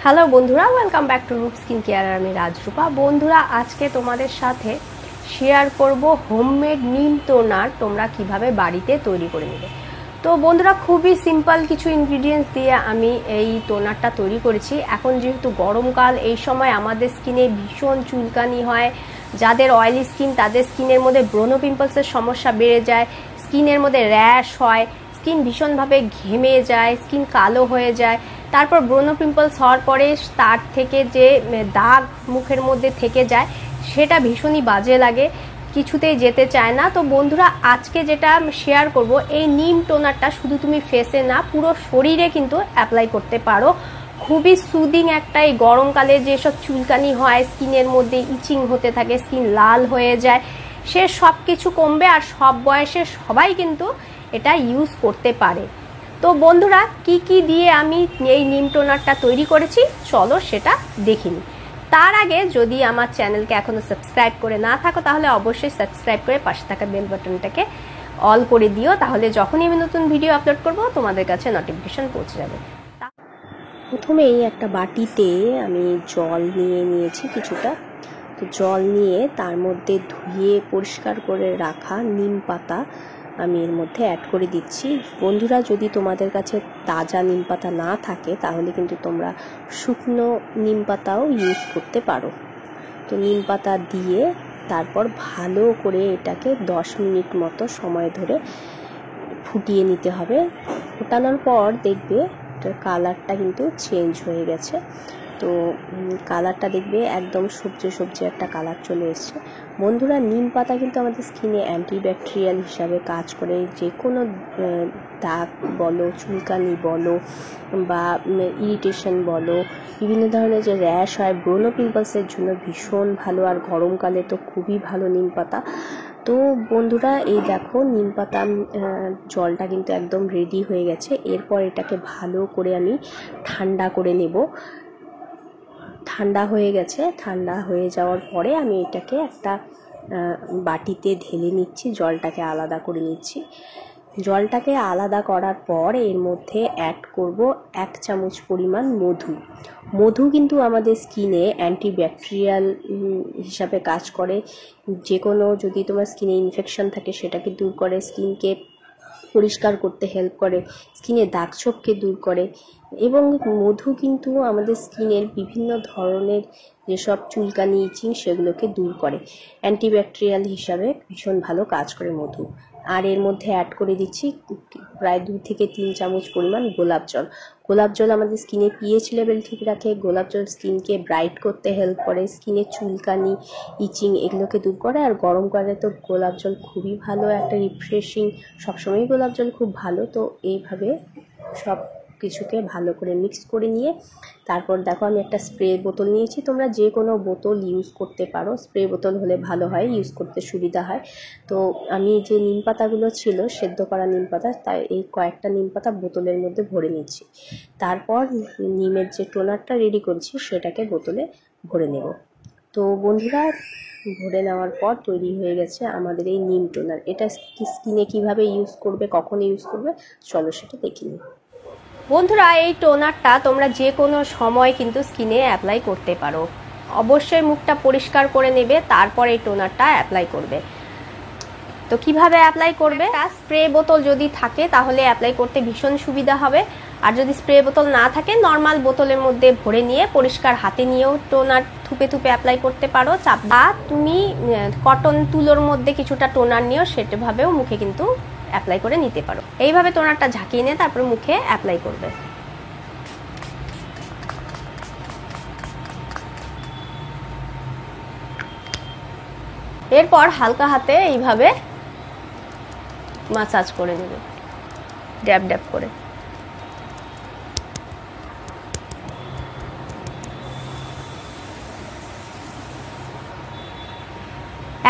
Hello বন্ধুরা, welcome back to রূপ skin care. আমি রাজরূপা। বন্ধুরা, আজকে তোমাদের সাথে শেয়ার করব হোমমেড নিম টোনার তোমরা কিভাবে বাড়িতে তৈরি করে নেবে। তো বন্ধুরা, খুবই সিম্পল কিছু ইনগ্রিডিয়েন্টস দিয়ে আমি এই টোনারটা তৈরি করেছি। এখন যেহেতু গরমকাল, এই সময় আমাদের স্কিনে ভীষণ চুলকানি হয়। যাদের অয়েলি স্কিন তাদের স্কিনের মধ্যে ব্রণ পিম্পলসের সমস্যা বেড়ে যায়, স্কিনের মধ্যে র্যাশ হয়, স্কিন ভীষণভাবে ঘেমে যায়, স্কিন কালো হয়ে যায়। তারপর ব্রণ পিম্পলস হওয়ার পরে তার থেকে যে দাগ মুখের মধ্যে থেকে যায় সেটা ভীষণই বাজে লাগে, কিছুতেই যেতে চায় না। তো বন্ধুরা, আজকে যেটা শেয়ার করব, এই নিম টোনারটা শুধু তুমি ফেসে না, পুরো শরীরে কিন্তু অ্যাপ্লাই করতে পারো। খুবই সুদিং একটা, এই গরমকালে যেসব চুলকানি হয়, স্কিনের মধ্যে ইচিং হতে থাকে, স্কিন লাল হয়ে যায়, সে সব কিছু কমবে। আর সব বয়সে সবাই কিন্তু এটা ইউজ করতে পারে। তো বন্ধুরা, কি কি দিয়ে আমি এই নিম টোনারটা তৈরি করেছি চলো সেটা দেখিনি। তার আগে যদি আমার চ্যানেলকে এখনো সাবস্ক্রাইব করে না থাকো তাহলে অবশ্যই সাবস্ক্রাইব করে পাশে থাকা বেল বাটনটাকে অল করে দিও, তাহলে যখনই আমি নতুন ভিডিও আপলোড করব তোমাদের কাছে নোটিফিকেশন পৌঁছে যাবে। প্রথমেই একটা বাটিতে আমি জল নিয়ে নিয়েছি কিছুটা। তো জল নিয়ে তার মধ্যে ধুয়ে পরিষ্কার করে রাখা নিম পাতা আমি এর মধ্যে অ্যাড করে দিচ্ছি। বন্ধুরা, যদি তোমাদের কাছে তাজা নিম পাতা না থাকে তাহলে কিন্তু তোমরা শুকনো নিম পাতাও ইউজ করতে পারো। তো নিম পাতা দিয়ে তারপর ভালো করে এটাকে 10 মিনিট মতো সময় ধরে ফুটিয়ে নিতে হবে। ফোটানোর পর দেখবে এটার কালারটা কিন্তু চেঞ্জ হয়ে গেছে। তো কালারটা দেখবে একদম সবজি সবজি একটা কালার চলে এসছে। বন্ধুরা, নিম পাতা কিন্তু আমাদের স্কিনে অ্যান্টিব্যাকটেরিয়াল হিসাবে কাজ করে। যে কোনো দাগ বলো, চুলকানি বলো বা ইরিটেশন বলো, বিভিন্ন ধরনের যে র্যাশ হয়, ব্রণ পিম্পলসের জন্য ভীষণ ভালো। আর গরমকালে তো খুবই ভালো নিম পাতা। তো বন্ধুরা, এই দেখো নিম পাতা জলটা কিন্তু একদম রেডি হয়ে গেছে। এরপর এটাকে ভালো করে আমি ঠান্ডা করে নেব। ঠান্ডা হয়ে গেছে। ঠান্ডা হয়ে যাওয়ার পরে আমি এটাকে একটা বাটিতে ঢেলে নিচ্ছি, জলটাকে আলাদা করে নিচ্ছি। জলটাকে আলাদা করার পর এর মধ্যে অ্যাড করব 1 চামচ পরিমাণ মধু। মধু কিন্তু আমাদের স্কিনে অ্যান্টিব্যাকটেরিয়াল হিসাবে কাজ করে। যে কোনো যদি তোমার স্কিনে ইনফেকশন থাকে সেটাকে দূর করে, স্কিনকে পরিষ্কার করতে হেল্প করে, স্কিনে দাগছোপকে দূর করে। এবং মধু কিন্তু আমাদের স্কিনের বিভিন্ন ধরনের যেসব চুলকানি, ইচিং সেগুলোকে দূর করে। অ্যান্টিব্যাকটেরিয়াল হিসাবে ভীষণ ভালো কাজ করে মধু। আর এর মধ্যে অ্যাড করে দিচ্ছি প্রায় 2 থেকে 3 চামচ পরিমাণ গোলাপ জল। গোলাপ জল আমাদের স্কিনে পিএইচ লেভেল ঠিক রাখে। গোলাপ জল স্কিনকে ব্রাইট করতে হেল্প করে, স্কিনের চুলকানি, ইচিং এগুলোকে দূর করে। আর গরমকালে তো গোলাপ জল খুবই ভালো, একটা রিফ্রেশিং। সবসময়ই গোলাপ জল খুব ভালো। তো এইভাবে সব কিছুকে ভালো করে মিক্স করে নিয়ে তারপর দেখো আমি একটা স্প্রে বোতল নিয়েছি। তোমরা যে কোনো বোতল ইউজ করতে পারো, স্প্রে বোতল হলে ভালো হয়, ইউজ করতে সুবিধা হয়। তো আমি যে নিম পাতাগুলো ছিল, সেদ্ধ করা নিম পাতা, তাই এই কয়েকটা নিম পাতা বোতলের মধ্যে ভরে নিচ্ছি। তারপর নিমের যে টোনারটা রেডি করেছি সেটাকে বোতলে ভরে নেব। তো বন্ধুরা, ভরে নেওয়ার পর তৈরি হয়ে গেছে আমাদের এই নিম টোনার। এটা স্কিনে কিভাবে ইউজ করবে, কখন ইউজ করবে চলো সেটা দেখে নিই। বন্ধুরা, এই টোনারটা তোমরা যে কোনো সময় কিন্তু স্কিনে অ্যাপ্লাই করতে পারো। অবশ্যই মুখটা পরিষ্কার করে নেবে, তারপর এই টোনারটা অ্যাপ্লাই করবে। তো কিভাবে অ্যাপ্লাই করবে? স্প্রে বোতল যদি থাকে তাহলে অ্যাপ্লাই করতে ভীষণ সুবিধা হবে। আর যদি স্প্রে বোতল না থাকে, নর্মাল বোতলের মধ্যে ভরে নিয়ে পরিষ্কার হাতে নিয়েও টোনার থুপে থুপে অ্যাপ্লাই করতে পারো। বা তুমি কটন তুলোর মধ্যে কিছুটা টোনার নিয়েও সেটাভাবেও মুখে কিন্তু অ্যাপ্লাই করে নিতে পারো। এইভাবে টোনারটা ঝাঁকিয়ে নিয়ে তারপর মুখে অ্যাপ্লাই করবে। এরপর হালকা হাতে এইভাবে মাসাজ করে নেবে, ড্যাব ড্যাব করে।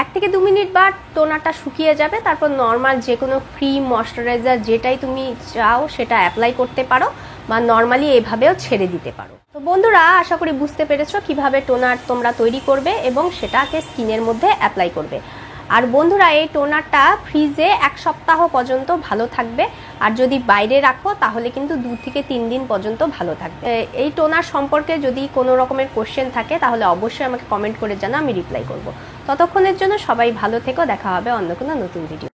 1 থেকে 2 মিনিট বাদ টোনারটা শুকিয়ে যাবে। তারপর নর্মাল যে কোনো ক্রিম, ময়শ্চারাইজার যেটাই তুমি চাও সেটা অ্যাপ্লাই করতে পারো, বা নর্মালি এভাবেও ছেড়ে দিতে পারো। তো বন্ধুরা, আশা করি বুঝতে পেরেছো কিভাবে টোনার তোমরা তৈরি করবে এবং সেটাকে স্কিনের মধ্যে অ্যাপ্লাই করবে। আর বন্ধুরা এই টোনারটা ফ্রিজে 1 সপ্তাহ পর্যন্ত ভালো থাকবে, আর যদি বাইরে রাখো তাহলে কিন্তু 2 থেকে 3 দিন পর্যন্ত ভালো থাকবে। এই টোনার সম্পর্কে যদি কোনো রকমের কোশ্চেন থাকে তাহলে অবশ্যই আমাকে কমেন্ট করে জানা, আমি রিপ্লাই করব। ততক্ষণের জন্য সবাই ভালো থেকো, দেখা হবে অন্য কোনো নতুন ভিডিও।